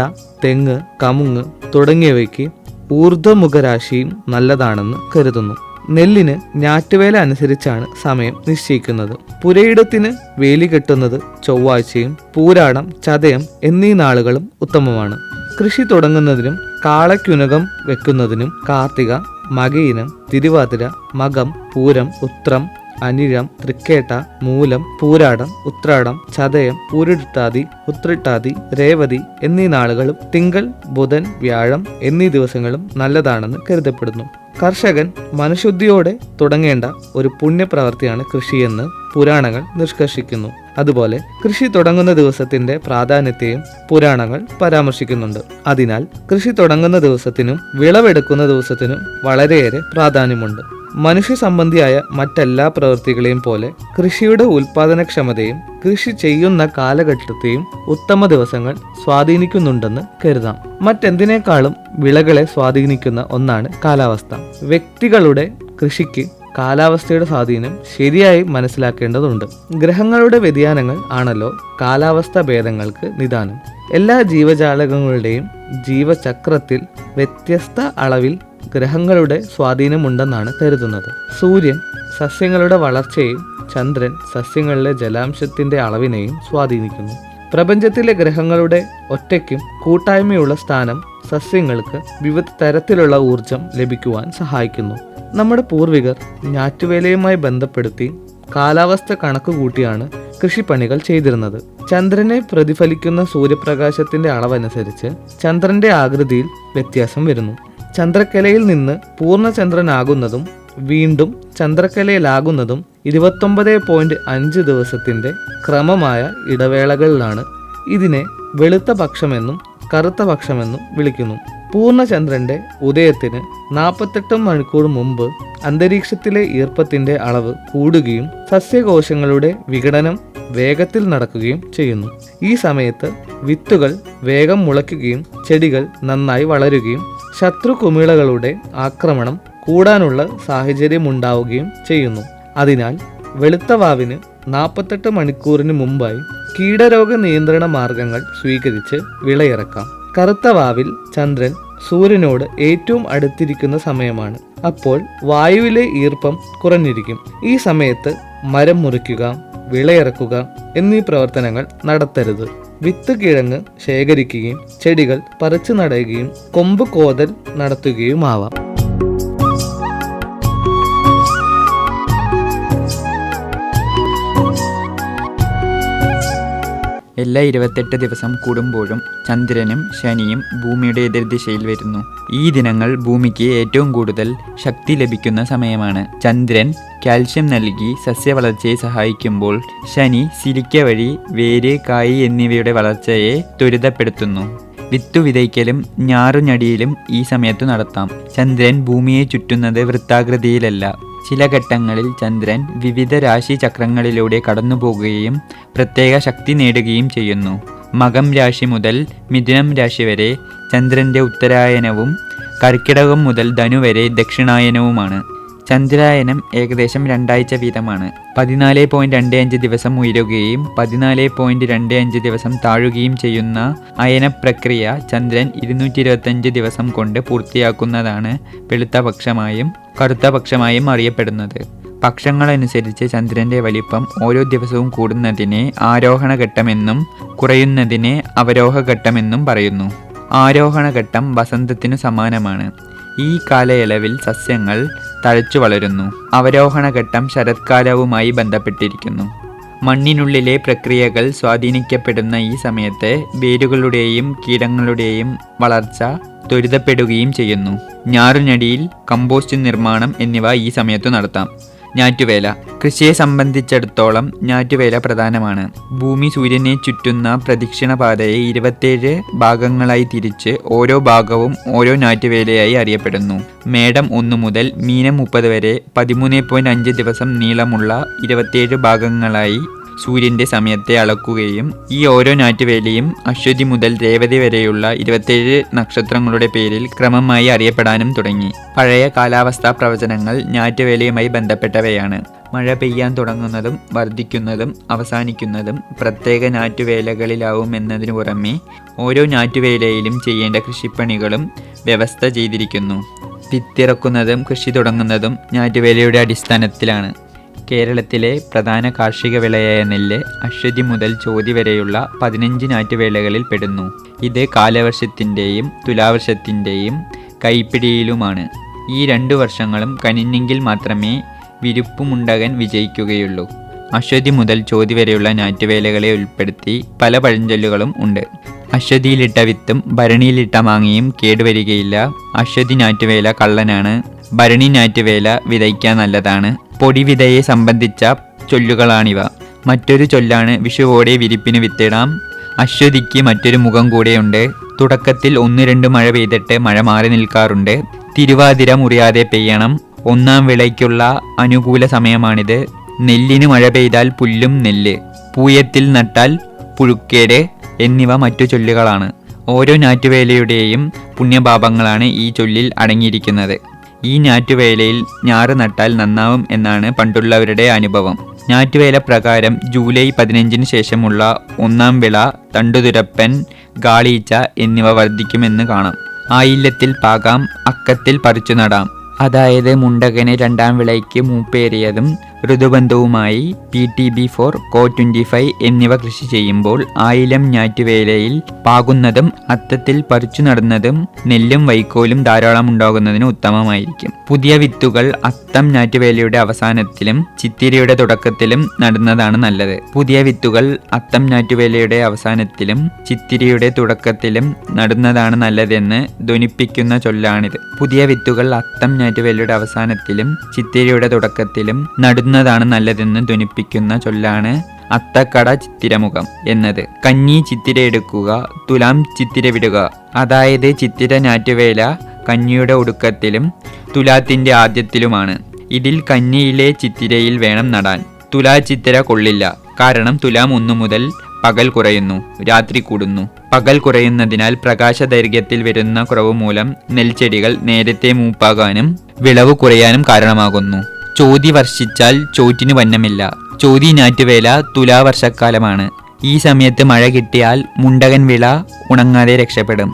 തെങ്ങ്, കമുങ്ങ് തുടങ്ങിയവയ്ക്ക് ഊർധ്വമുഖരാശിയും നല്ലതാണെന്ന് കരുതുന്നു. നെല്ലിന് ഞാറ്റുവേല അനുസരിച്ചാണ് സമയം നിശ്ചയിക്കുന്നത്. പുരയിടത്തിന് വേലി കെട്ടുന്നത് ചൊവ്വാഴ്ചയും പൂരാടം, ചതയം എന്നീ നാളുകളും ഉത്തമമാണ്. കൃഷി തുടങ്ങുന്നതിനും കാളയ്ക്കുനകം വെക്കുന്നതിനും കാർത്തിക, മകയിനം, തിരുവാതിര, മകം, പൂരം, ഉത്രം, അനിഴം, തൃക്കേട്ട, മൂലം, പൂരാടം, ഉത്രാടം, ചതയം, പൂരിട്ടാതി, ഉത്രട്ടാതി, രേവതി എന്നീ നാളുകളും തിങ്കൾ, ബുധൻ, വ്യാഴം എന്നീ ദിവസങ്ങളും നല്ലതാണെന്ന് കരുതപ്പെടുന്നു. കർഷകൻ മനഃശുദ്ധിയോടെ തുടങ്ങേണ്ട ഒരു പുണ്യപ്രവൃത്തിയാണ് കൃഷിയെന്ന് പുരാണങ്ങൾ നിഷ്കർഷിക്കുന്നു. അതുപോലെ കൃഷി തുടങ്ങുന്ന ദിവസത്തിന്റെ പ്രാധാന്യത്തെയും പുരാണങ്ങൾ പരാമർശിക്കുന്നുണ്ട്. അതിനാൽ കൃഷി തുടങ്ങുന്ന ദിവസത്തിനും വിളവെടുക്കുന്ന ദിവസത്തിനും വളരെയേറെ പ്രാധാന്യമുണ്ട്. മനുഷ്യ സംബന്ധിയായ മറ്റെല്ലാ പ്രവൃത്തികളെയും പോലെ കൃഷിയുടെ ഉൽപാദനക്ഷമതയും കൃഷി ചെയ്യുന്ന കാലഘട്ടത്തെയും ഉത്തമ ദിവസങ്ങൾ സ്വാധീനിക്കുന്നുണ്ടെന്ന് കരുതാം. മറ്റെന്തിനേക്കാളും വിളകളെ സ്വാധീനിക്കുന്ന ഒന്നാണ് കാലാവസ്ഥ. വ്യക്തികളുടെ കൃഷിക്ക് കാലാവസ്ഥയുടെ സ്വാധീനം ശരിയായി മനസ്സിലാക്കേണ്ടതുണ്ട്. ഗ്രഹങ്ങളുടെ വ്യതിയാനങ്ങൾ ആണല്ലോ കാലാവസ്ഥാ ഭേദങ്ങൾക്ക് നിദാനം. എല്ലാ ജീവജാലകങ്ങളുടെയും ജീവചക്രത്തിൽ വ്യത്യസ്ത അളവിൽ ഗ്രഹങ്ങളുടെ സ്വാധീനമുണ്ടെന്നാണ് കരുതുന്നത്. സൂര്യൻ സസ്യങ്ങളുടെ വളർച്ചയെയും ചന്ദ്രൻ സസ്യങ്ങളിലെ ജലാംശത്തിന്റെ അളവിനെയും സ്വാധീനിക്കുന്നു. പ്രപഞ്ചത്തിലെ ഗ്രഹങ്ങളുടെ ഒറ്റയ്ക്കും കൂട്ടായ്മയുള്ള സ്ഥാനം സസ്യങ്ങൾക്ക് വിവിധ തരത്തിലുള്ള ഊർജം ലഭിക്കുവാൻ സഹായിക്കുന്നു. നമ്മുടെ പൂർവികർ ഞാറ്റുവേലയുമായി ബന്ധപ്പെടുത്തി കാലാവസ്ഥ കണക്കുകൂട്ടിയാണ് കൃഷിപ്പണികൾ ചെയ്തിരുന്നത്. ചന്ദ്രനെ പ്രതിഫലിക്കുന്ന സൂര്യപ്രകാശത്തിന്റെ അളവനുസരിച്ച് ചന്ദ്രന്റെ ആകൃതിയിൽ വ്യത്യാസം വരുന്നു. ചന്ദ്രക്കലയിൽ നിന്ന് പൂർണ്ണചന്ദ്രനാകുന്നതും വീണ്ടും ചന്ദ്രക്കലയിലാകുന്നതും 29.5 ദിവസത്തിന്റെ ക്രമമായ ഇടവേളകളിലാണ്. ഇതിനെ വെളുത്ത പക്ഷമെന്നും കറുത്ത പക്ഷമെന്നും വിളിക്കുന്നു. പൂർണ്ണചന്ദ്രന്റെ ഉദയത്തിന് 48 മണിക്കൂർ മുമ്പ് അന്തരീക്ഷത്തിലെ ഈർപ്പത്തിന്റെ അളവ് കൂടുകയും സസ്യകോശങ്ങളുടെ വിഘടനം വേഗത്തിൽ നടക്കുകയും ചെയ്യുന്നു. ഈ സമയത്ത് വിത്തുകൾ വേഗം മുളയ്ക്കുകയും ചെടികൾ നന്നായി വളരുകയും ശത്രുകുമിളകളുടെ ആക്രമണം കൂടാനുള്ള സാഹചര്യമുണ്ടാവുകയും ചെയ്യുന്നു. അതിനാൽ വെളുത്ത വാവിന് 48 മണിക്കൂറിന് മുമ്പായി കീടരോഗ നിയന്ത്രണ മാർഗങ്ങൾ സ്വീകരിച്ച് വിളയിറക്കാം. കറുത്ത വാവിൽ ചന്ദ്രൻ സൂര്യനോട് ഏറ്റവും അടുത്തിരിക്കുന്ന സമയമാണ്. അപ്പോൾ വായുവിലെ ഈർപ്പം കുറഞ്ഞിരിക്കും. ഈ സമയത്ത് മരം മുറിക്കുക, വിളയിറക്കുക എന്നീ പ്രവർത്തനങ്ങൾ നടത്തരുത്. വിത്ത് കിഴങ്ങ് ശേഖരിക്കുകയും ചെടികൾ പറിച്ചു നടുകയും കൊമ്പ് കോതൽ നടത്തുകയുമാവാം. എല്ലാ 28 ദിവസം കൂടുമ്പോഴും ചന്ദ്രനും ശനിയും ഭൂമിയുടെ എതിർദിശയിൽ വരുന്നു. ഈ ദിനങ്ങൾ ഭൂമിക്ക് ഏറ്റവും കൂടുതൽ ശക്തി ലഭിക്കുന്ന സമയമാണ്. ചന്ദ്രൻ കാൽഷ്യം നൽകി സസ്യവളർച്ചയെ സഹായിക്കുമ്പോൾ ശനി സിലിക്ക വഴി വേര്, കായ് എന്നിവയുടെ വളർച്ചയെ ത്വരിതപ്പെടുത്തുന്നു. വിത്തു വിതയ്ക്കലും ഞാറുഞടിയിലും ഈ സമയത്തു നടത്താം. ചന്ദ്രൻ ഭൂമിയെ ചുറ്റുന്നത് വൃത്താകൃതിയിലല്ല. ചില ഘട്ടങ്ങളിൽ ചന്ദ്രൻ വിവിധ രാശി ചക്രങ്ങളിലൂടെ കടന്നുപോകുകയും പ്രത്യേക ശക്തി നേടുകയും ചെയ്യുന്നു. മകം രാശി മുതൽ മിഥുനം രാശി വരെ ചന്ദ്രന്റെ ഉത്തരായനവും കർക്കിടകം മുതൽ ധനു വരെ ദക്ഷിണായനവുമാണ്. ചന്ദ്രായനം ഏകദേശം 2 ആഴ്ച വീതമാണ്. 14.25 ദിവസം ഉയരുകയും 14.25 ദിവസം താഴുകയും ചെയ്യുന്ന അയന പ്രക്രിയ ചന്ദ്രൻ 225 ദിവസം കൊണ്ട് പൂർത്തിയാക്കുന്നതാണ് വെളുത്ത പക്ഷമായും കറുത്ത പക്ഷമായും അറിയപ്പെടുന്നത്. പക്ഷങ്ങളനുസരിച്ച് ചന്ദ്രന്റെ വലിപ്പം ഓരോ ദിവസവും കൂടുന്നതിനെ ആരോഹണഘട്ടമെന്നും കുറയുന്നതിനെ അവരോഹഘട്ടമെന്നും പറയുന്നു. ആരോഹണഘട്ടം വസന്തത്തിനു സമാനമാണ്. ഈ കാലയളവിൽ സസ്യങ്ങൾ തഴച്ചു വളരുന്നു. അവരോഹണഘട്ടം ശരത്കാലവുമായി ബന്ധപ്പെട്ടിരിക്കുന്നു. മണ്ണിനുള്ളിലെ പ്രക്രിയകൾ സ്വാധീനിക്കപ്പെടുന്ന ഈ സമയത്ത് വേരുകളുടെയും കീടങ്ങളുടെയും വളർച്ച ത്വരിതപ്പെടുകയും ചെയ്യുന്നു. ഞാറുഞടിയിൽ കമ്പോസ്റ്റ് നിർമ്മാണം എന്നിവ ഈ സമയത്തു നടത്താം. ഞാറ്റുവേല. കൃഷിയെ സംബന്ധിച്ചിടത്തോളം ഞാറ്റുവേല പ്രധാനമാണ്. ഭൂമി സൂര്യനെ ചുറ്റുന്ന പ്രദക്ഷിണപാതയെ 27 ഭാഗങ്ങളായി തിരിച്ച് ഓരോ ഭാഗവും ഓരോ ഞാറ്റുവേലയായി അറിയപ്പെടുന്നു. മേടം 1 മുതൽ മീനം 30 വരെ 13.5 ദിവസം നീളമുള്ള 27 ഭാഗങ്ങളായി സൂര്യന്റെ സമയത്തെ അളക്കുകയും ഈ ഓരോ ഞാറ്റുവേലയും അശ്വതി മുതൽ രേവതി വരെയുള്ള 27 നക്ഷത്രങ്ങളുടെ പേരിൽ ക്രമമായി അറിയപ്പെടാനും തുടങ്ങി. പഴയ കാലാവസ്ഥാ പ്രവചനങ്ങൾ ഞാറ്റുവേലയുമായി ബന്ധപ്പെട്ടവയാണ്. മഴ പെയ്യാൻ തുടങ്ങുന്നതും വർദ്ധിക്കുന്നതും അവസാനിക്കുന്നതും പ്രത്യേക ഞാറ്റുവേലകളിലാവുമെന്നതിനു പുറമെ ഓരോ ഞാറ്റുവേലയിലും ചെയ്യേണ്ട കൃഷിപ്പണികളും വ്യവസ്ഥ ചെയ്തിരിക്കുന്നു. വിത്തിറക്കുന്നതും കൃഷി തുടങ്ങുന്നതും ഞാറ്റുവേലയുടെ അടിസ്ഥാനത്തിലാണ്. കേരളത്തിലെ പ്രധാന കാർഷിക വിളയായ നെല്ല് അശ്വതി മുതൽ ചോതി വരെയുള്ള 15 ഞാറ്റുവേലകളിൽ പെടുന്നു. ഇത് കാലവർഷത്തിൻ്റെയും തുലാവർഷത്തിൻ്റെയും കൈപ്പിടിയിലുമാണ്. ഈ 2 വർഷങ്ങളും കനിഞ്ഞെങ്കിൽ മാത്രമേ വിരുപ്പുമുണ്ടകൻ വിജയിക്കുകയുള്ളൂ. അശ്വതി മുതൽ ചോതി വരെയുള്ള ഞാറ്റുവേലകളെ ഉൾപ്പെടുത്തി പല പഴഞ്ചൊല്ലുകളും ഉണ്ട്. അശ്വതിയിലിട്ട വിത്തും ഭരണിയിലിട്ട മാങ്ങയും കേടുവരികയില്ല. അശ്വതി ഞാറ്റുവേല കള്ളനാണ്. ഭരണി ഞാറ്റുവേല വിതയ്ക്കാൻ നല്ലതാണ്. പൊടിവിതയെ സംബന്ധിച്ച ചൊല്ലുകളാണിവ. മറ്റൊരു ചൊല്ലാണ് വിഷുവോടെ വിരിപ്പിന് വിത്തിടാം. അശ്വതിക്ക് മറ്റൊരു മുഖം കൂടെയുണ്ട്. തുടക്കത്തിൽ 1-2 മഴ പെയ്തിട്ട് മഴ മാറി നിൽക്കാറുണ്ട്. തിരുവാതിര മുറിയാതെ പെയ്യണം. 1-ാം വിളയ്ക്കുള്ള അനുകൂല സമയമാണിത്. നെല്ലിന് മഴ പെയ്താൽ പുല്ലും നെല്ല്, പൂയത്തിൽ നട്ടാൽ പുഴുക്കേട് എന്നിവ മറ്റു ചൊല്ലുകളാണ്. ഓരോ ഞാറ്റുവേലയുടെയും പുണ്യപാപങ്ങളാണ് ഈ ചൊല്ലിൽ അടങ്ങിയിരിക്കുന്നത്. ഈ ഞാറ്റുവേലയിൽ ഞാറ് നട്ടാൽ നന്നാവും എന്നാണ് പണ്ടുള്ളവരുടെ അനുഭവം. ഞാറ്റുവേല പ്രകാരം ജൂലൈ 15 ശേഷമുള്ള 1-ാം വിള തണ്ടുതുരപ്പൻ, ഗാളീച്ച എന്നിവ വർദ്ധിക്കുമെന്ന് കാണാം. ആയില്യത്തിൽ പാകാം, അക്കത്തിൽ പറിച്ചു നടാം. അതായത് മുണ്ടകന് 2-ാം വിളയ്ക്ക് മൂപ്പേറിയതും ഋതുബന്ധവുമായി PTB4, Co25 എന്നിവ കൃഷി ചെയ്യുമ്പോൾ ആയില്യം ഞാറ്റുവേലയിൽ പാകുന്നതും അത്തത്തിൽ പറിച്ചു നടുന്നതും നെല്ലും വൈക്കോലും ധാരാളം ഉണ്ടാകുന്നതിന് ഉത്തമമായിരിക്കും. പുതിയ വിത്തുകൾ അത്തം ഞാറ്റുവേലയുടെ അവസാനത്തിലും ചിത്തിരയുടെ തുടക്കത്തിലും നടുന്നതാണ് നല്ലത്. പുതിയ വിത്തുകൾ അത്തം ഞാറ്റുവേലയുടെ അവസാനത്തിലും ചിത്തിരയുടെ തുടക്കത്തിലും നടുന്നതാണ് നല്ലതെന്ന് ധ്വനിപ്പിക്കുന്ന ചൊല്ലാണിത്. പുതിയ വിത്തുകൾ അത്തം ഞാറ്റുവേലയുടെ അവസാനത്തിലും ചിത്തിരയുടെ തുടക്കത്തിലും നടുന്നതാണ് നല്ലതെന്ന് ധ്വനിപ്പിക്കുന്ന ചൊല്ലാണ് അത്തക്കട ചിത്തിരമുഖം എന്നത്. കഞ്ഞി ചിത്തിര എടുക്കുക, തുലാം ചിത്തിര വിടുക. അതായത് ചിത്തിര ഞാറ്റുവേല കഞ്ഞിയുടെ ഒടുക്കത്തിലും തുലാത്തിന്റെ ആദ്യത്തിലുമാണ്. ഇതിൽ കഞ്ഞിയിലെ ചിത്തിരയിൽ വേണം നടാൻ. തുലാ ചിത്തിര കൊള്ളില്ല. കാരണം തുലാം 1 മുതൽ പകൽ കുറയുന്നു, രാത്രി കൂടുന്നു. പകൽ കുറയുന്നതിനാൽ പ്രകാശ ദൈർഘ്യത്തിൽ വരുന്ന കുറവ് മൂലം നെൽച്ചെടികൾ നേരത്തെ മൂപ്പാകാനും വിളവ് കുറയാനും കാരണമാകുന്നു. ചോതി വർഷിച്ചാൽ ചോറ്റിന് വന്നമില്ല. ചോതി ഞാറ്റുവേല തുലാവർഷക്കാലമാണ്. ഈ സമയത്ത് മഴ കിട്ടിയാൽ മുണ്ടകൻ വിള ഉണങ്ങാതെ രക്ഷപ്പെടും.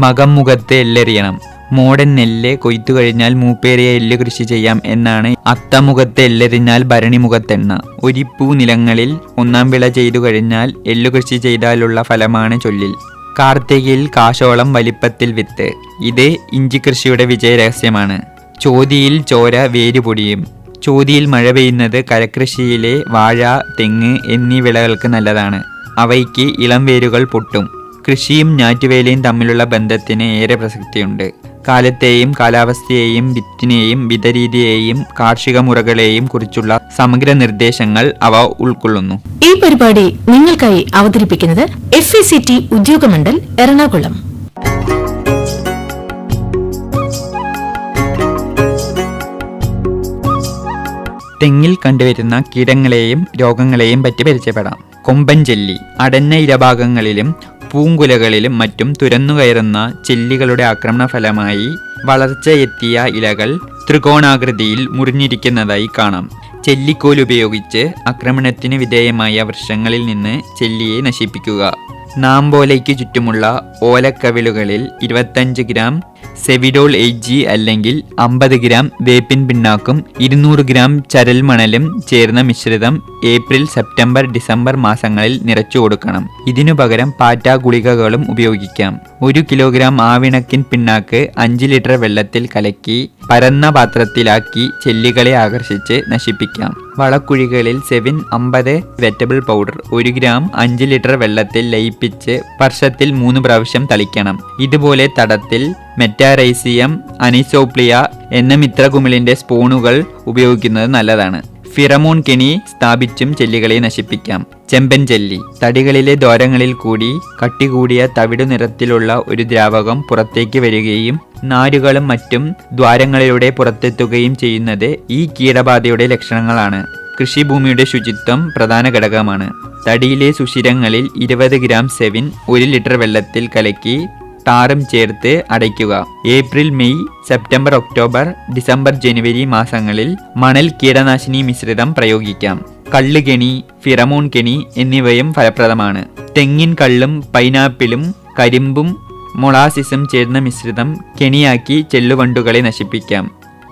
മകം മുഖത്ത് എല്ലെറിയണം. മോഡൻ നെല്ല് കൊയ്ത്തു കഴിഞ്ഞാൽ മൂപ്പേറിയ എല്ല് കൃഷി ചെയ്യാം എന്നാണ്. അത്തമുഖത്ത് എല്ലെറിഞ്ഞാൽ ഭരണിമുഖത്തെണ്ണ. ഒരിപ്പൂ നിലങ്ങളിൽ 1-ാം വിള ചെയ്തു കഴിഞ്ഞാൽ എല്ലു കൃഷി ചെയ്താലുള്ള ഫലമാണ് ചൊല്ലിൽ. കാർത്തികയിൽ കാശോളം വലിപ്പത്തിൽ വിത്ത്. ഇത് ഇഞ്ചിക്കൃഷിയുടെ വിജയരഹസ്യമാണ്. ചോതിയിൽ ചോര വേര് പൊടിയും. ചോതിയിൽ മഴ പെയ്യുന്നത് കരകൃഷിയിലെ വാഴ, തെങ്ങ് എന്നീ വിളകൾക്ക് നല്ലതാണ്. അവയ്ക്ക് ഇളം വേരുകൾ പൊട്ടും. കൃഷിയും ഞാറ്റുവേലയും തമ്മിലുള്ള ബന്ധത്തിന് ഏറെ പ്രസക്തിയുണ്ട്. കാലത്തെയും കാലാവസ്ഥയെയും വിത്തിനെയും വിതരീതിയെയും കാർഷിക മുറകളെയും കുറിച്ചുള്ള സമഗ്ര നിർദ്ദേശങ്ങൾ അവ ഉൾക്കൊള്ളുന്നു. ഈ പരിപാടി നിങ്ങൾക്കായി അവതരിപ്പിക്കുന്നത് FACT ഉദ്യോഗമണ്ഡൽ എറണാകുളം. തെങ്ങിൽ കണ്ടുവരുന്ന കീടങ്ങളെയും രോഗങ്ങളെയും പറ്റി പരിചയപ്പെടാം. കൊമ്പൻ ചെല്ലി. അടഞ്ഞ ഇലഭാഗങ്ങളിലും പൂങ്കുലകളിലും മറ്റും തുരന്നുകയറുന്ന ചെല്ലികളുടെ ആക്രമണ ഫലമായി വളർച്ചയെത്തിയ ഇലകൾ ത്രികോണാകൃതിയിൽ മുറിഞ്ഞിരിക്കുന്നതായി കാണാം. ചെല്ലിക്കോൽ ഉപയോഗിച്ച് ആക്രമണത്തിന് വിധേയമായ വൃക്ഷങ്ങളിൽ നിന്ന് ചെല്ലിയെ നശിപ്പിക്കുക. നാമ്പോലയ്ക്ക് ചുറ്റുമുള്ള ഓലക്കവിളുകളിൽ 25 ഗ്രാം സെവിഡോൾ AG അല്ലെങ്കിൽ 50 ഗ്രാം വേപ്പിൻ പിണ്ണാക്കും 200 ഗ്രാം ചരൽ മണലും ചേർന്ന മിശ്രിതം ഏപ്രിൽ, സെപ്റ്റംബർ, ഡിസംബർ മാസങ്ങളിൽ നിറച്ചു കൊടുക്കണം. ഇതിനു പകരം പാറ്റ ഗുളികകളും ഉപയോഗിക്കാം. 1 കിലോഗ്രാം ആവിണക്കിൻ പിണ്ണാക്ക് 5 ലിറ്റർ വെള്ളത്തിൽ കലക്കി പരന്ന പാത്രത്തിലാക്കി ചെല്ലികളെ ആകർഷിച്ച് നശിപ്പിക്കാം. വളക്കുഴികളിൽ 750 വെറ്റബിൾ പൗഡർ 1 ഗ്രാം 5 ലിറ്റർ വെള്ളത്തിൽ ലയിപ്പിച്ച് വർഷത്തിൽ 3 പ്രാവശ്യം തളിക്കണം. ഇതുപോലെ തടത്തിൽ മെറ്റാറൈസിയം അനിസോപ്ലിയ എന്ന മിത്രകുമിളിന്റെ സ്പൂണുകൾ ഉപയോഗിക്കുന്നത് നല്ലതാണ്. ഫിറമോൺ കെണി സ്ഥാപിച്ചും ചെല്ലികളെ നശിപ്പിക്കാം. ചെമ്പൻ ചെല്ലി. തടികളിലെ ദ്വാരങ്ങളിൽ കൂടി കട്ടികൂടിയ തവിടു നിറത്തിലുള്ള ഒരു ദ്രാവകം പുറത്തേക്ക് വരികയും നാരുകളും മറ്റും ദ്വാരങ്ങളിലൂടെ പുറത്തെത്തുകയും ചെയ്യുന്നത് ഈ കീടബാധയുടെ ലക്ഷണങ്ങളാണ്. കൃഷിഭൂമിയുടെ ശുചിത്വം പ്രധാന ഘടകമാണ്. തടിയിലെ സുഷിരങ്ങളിൽ 20 ഗ്രാം സെവിൻ 1 ലിറ്റർ വെള്ളത്തിൽ കലക്കി ടാറും ചേർത്ത് അടയ്ക്കുക. April, May, September, October, December, ജനുവരി മാസങ്ങളിൽ മണൽ കീടനാശിനി മിശ്രിതം പ്രയോഗിക്കാം. കള്ളുകെണി, ഫിറമോൺ കെണി എന്നിവയും ഫലപ്രദമാണ്. തെങ്ങിൻ കള്ളും പൈനാപ്പിളും കരിമ്പും മൊളാസിസും ചേർന്ന മിശ്രിതം കെണിയാക്കി ചെല്ലുവണ്ടുകളെ നശിപ്പിക്കാം.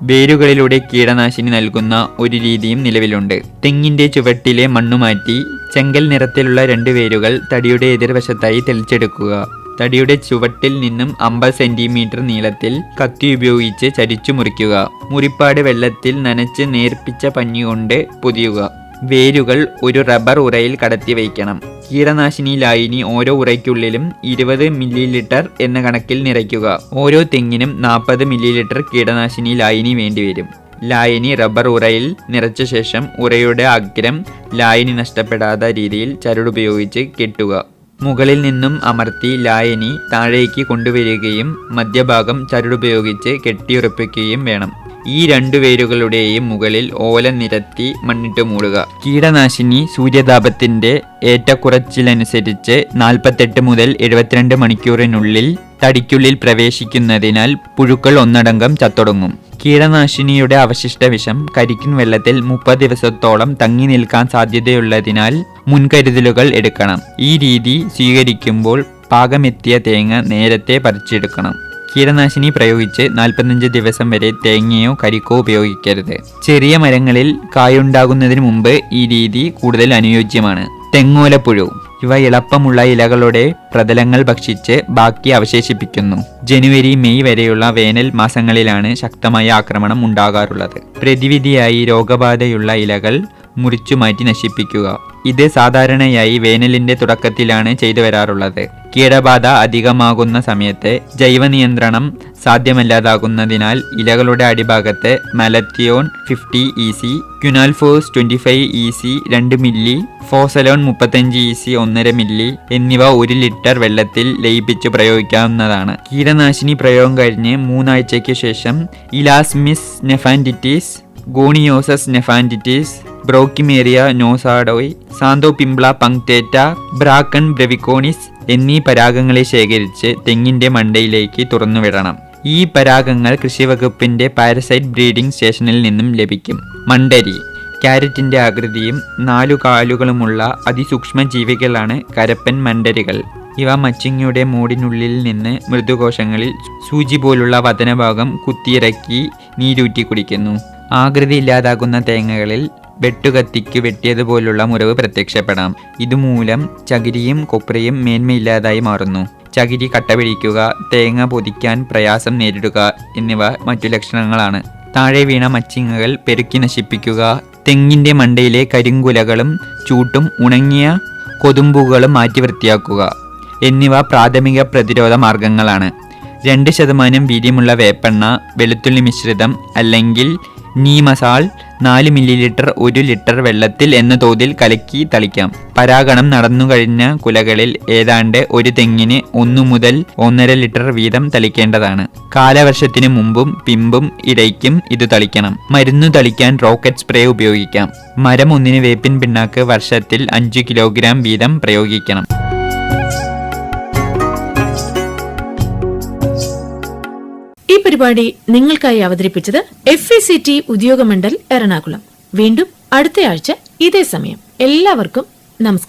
വേരുകളിലൂടെ കീടനാശിനി നൽകുന്ന ഒരു രീതിയും നിലവിലുണ്ട്. തെങ്ങിന്റെ ചുവട്ടിലെ മണ്ണുമാറ്റി ചെങ്കൽ നിറത്തിലുള്ള 2 വേരുകൾ തടിയുടെ എതിർവശത്തായി തെളിച്ചെടുക്കുക. തടിയുടെ ചുവട്ടിൽ നിന്നും 50 സെന്റിമീറ്റർ നീളത്തിൽ കത്തി ഉപയോഗിച്ച് ചരിച്ചു മുറിക്കുക. മുറിപ്പാട് വെള്ളത്തിൽ നനച്ച് നേർപ്പിച്ച പഞ്ഞികൊണ്ട് പൊതിയുക. വേരുകൾ ഒരു റബ്ബർ ഉറയിൽ കടത്തി വയ്ക്കണം. കീടനാശിനി ലായനി ഓരോ ഉറയ്ക്കുള്ളിലും 20 മില്ലിലിറ്റർ എന്ന കണക്കിൽ നിറയ്ക്കുക. ഓരോ തെങ്ങിനും 40 മില്ലിലിറ്റർ കീടനാശിനി ലായനി വേണ്ടിവരും. ലായനി റബ്ബർ ഉറയിൽ നിറച്ച ശേഷം ഉറയുടെ അഗ്രം ലായനി നഷ്ടപ്പെടാത്ത രീതിയിൽ ചരടുപയോഗിച്ച് കെട്ടുക. മുകളിൽ നിന്നും അമർത്തി ലായനി താഴേക്ക് കൊണ്ടുവരികയും മധ്യഭാഗം ചരടുപയോഗിച്ച് കെട്ടിയുറപ്പിക്കുകയും വേണം. ഈ 2 വേരുകളുടെയും മുകളിൽ ഓല നിരത്തി മണ്ണിട്ട് മൂടുക. കീടനാശിനി സൂര്യതാപത്തിന്റെ ഏറ്റക്കുറച്ചിലനുസരിച്ച് 48 മുതൽ 72 മണിക്കൂറിനുള്ളിൽ തടിക്കുള്ളിൽ പ്രവേശിക്കുന്നതിനാൽ പുഴുക്കൾ ഒന്നടങ്കം ചത്തൊടുങ്ങും. കീടനാശിനിയുടെ അവശിഷ്ട വിഷം കരിക്കിൻ വെള്ളത്തിൽ 30 ദിവസത്തോളം തങ്ങി നിൽക്കാൻ സാധ്യതയുള്ളതിനാൽ മുൻകരുതലുകൾ എടുക്കണം. ഈ രീതി സ്വീകരിക്കുമ്പോൾ പാകമെത്തിയ തേങ്ങ നേരത്തെ പറിച്ചെടുക്കണം. കീടനാശിനി പ്രയോഗിച്ച് 45 ദിവസം വരെ തേങ്ങയോ കരിക്കോ ഉപയോഗിക്കരുത്. ചെറിയ മരങ്ങളിൽ കായുണ്ടാകുന്നതിന് മുമ്പ് ഈ രീതി കൂടുതൽ അനുയോജ്യമാണ്. തെങ്ങോലപ്പുഴു. ഇവ എളുപ്പമുള്ള ഇലകളുടെ പ്രതലങ്ങൾ ഭക്ഷിച്ച് ബാക്കി അവശേഷിപ്പിക്കുന്നു. ജനുവരി, മെയ് വരെയുള്ള വേനൽ മാസങ്ങളിലാണ് ശക്തമായ ആക്രമണം ഉണ്ടാകാറുള്ളത്. പ്രതിവിധിയായി രോഗബാധയുള്ള ഇലകൾ മുറിച്ചു മാറ്റി നശിപ്പിക്കുക. ഇത് സാധാരണയായി വേനലിന്റെ തുടക്കത്തിലാണ് ചെയ്തു വരാറുള്ളത്. കീടബാധ അധികമാകുന്ന സമയത്ത് ജൈവ നിയന്ത്രണം സാധ്യമല്ലാതാകുന്നതിനാൽ ഇലകളുടെ അടിഭാഗത്ത് malathion 50 EC, quinalphos 25 EC 2 milli, phosalone 35 EC 1.5 milli എന്നിവ 1 ലിറ്റർ വെള്ളത്തിൽ ലയിപ്പിച്ച് പ്രയോഗിക്കാവുന്നതാണ്. കീടനാശിനി പ്രയോഗം കഴിഞ്ഞ് 3 ആഴ്ചയ്ക്ക് ശേഷം ഇലാസ്മിസ് നെഫാൻഡിറ്റിസ്, ഗോണിയോസസ് നെഫാൻഡിറ്റിസ്, ബ്രോക്കിമേറിയ നോസാഡോയ്, സാന്തോപിംബ്ല പങ്ക്ടേറ്റ, ബ്രാക്കൺ ബ്രെവിക്കോണിസ് എന്നീ പരാഗങ്ങളെ ശേഖരിച്ച് തെങ്ങിന്റെ മണ്ടയിലേക്ക് തുറന്നുവിടണം. ഈ പരാഗങ്ങൾ കൃഷിവകുപ്പിന്റെ പാരസൈറ്റ് ബ്രീഡിംഗ് സ്റ്റേഷനിൽ നിന്നും ലഭിക്കും. മണ്ടരി ക്യാരറ്റിന്റെ ആകൃതിയും 4 കാലുകളുമുള്ള അതിസൂക്ഷ്മ ജീവികളാണ് കരപ്പൻ മണ്ടരികൾ. ഇവ മച്ചിങ്ങയുടെ മൂടിനുള്ളിൽ നിന്ന് മൃദുകോശങ്ങളിൽ സൂചി പോലുള്ള വതനഭാഗം കുത്തിയിറക്കി നീരൂറ്റി കുടിക്കുന്നു. ആകൃതി ഇല്ലാതാകുന്ന തേങ്ങകളിൽ വെട്ടുകത്തിക്ക് വെട്ടിയതുപോലുള്ള മുറിവ് പ്രത്യക്ഷപ്പെടാം. ഇതുമൂലം ചകിരിയും കൊപ്രയും മേന്മയില്ലാതായി മാറുന്നു. ചകിരി കട്ടപിടിക്കുക, തേങ്ങ പൊതിക്കാൻ പ്രയാസം നേരിടുക എന്നിവ മറ്റു ലക്ഷണങ്ങളാണ്. താഴെ വീണ മച്ചിങ്ങകൾ പെരുക്കി നശിപ്പിക്കുക, തെങ്ങിന്റെ മണ്ടയിലെ കരിങ്കുലകളും ചൂട്ടും ഉണങ്ങിയ കൊതുമ്പുകളും മാറ്റി വൃത്തിയാക്കുക എന്നിവ പ്രാഥമിക പ്രതിരോധ മാർഗങ്ങളാണ്. 2% വീര്യമുള്ള വേപ്പെണ്ണ, വെളുത്തുള്ളി മിശ്രിതം അല്ലെങ്കിൽ നീമസാൾ 4 മില്ലിലിറ്റർ 1 ലിറ്റർ വെള്ളത്തിൽ എന്ന തോതിൽ കലക്കി തളിക്കാം. പരാഗണം നടന്നുകഴിഞ്ഞ കുലകളിൽ ഏതാണ്ട് ഒരു തെങ്ങിന് 1 മുതൽ 1.5 ലിറ്റർ വീതം തളിക്കേണ്ടതാണ്. കാലവർഷത്തിന് മുമ്പും പിമ്പും ഇടയ്ക്കും ഇത് തളിക്കണം. മരുന്നു തളിക്കാൻ റോക്കറ്റ് സ്പ്രേ ഉപയോഗിക്കാം. മരം ഒന്നിന് വേപ്പിൻ പിണ്ണാക്ക് വർഷത്തിൽ 5 കിലോഗ്രാം വീതം പ്രയോഗിക്കണം. ഈ പരിപാടി നിങ്ങൾക്കായി അവതരിപ്പിച്ചത് FACT ഉദ്യോഗമണ്ഡൽ എറണാകുളം. വീണ്ടും അടുത്തയാഴ്ച ഇതേ സമയം. എല്ലാവർക്കും നമസ്കാരം.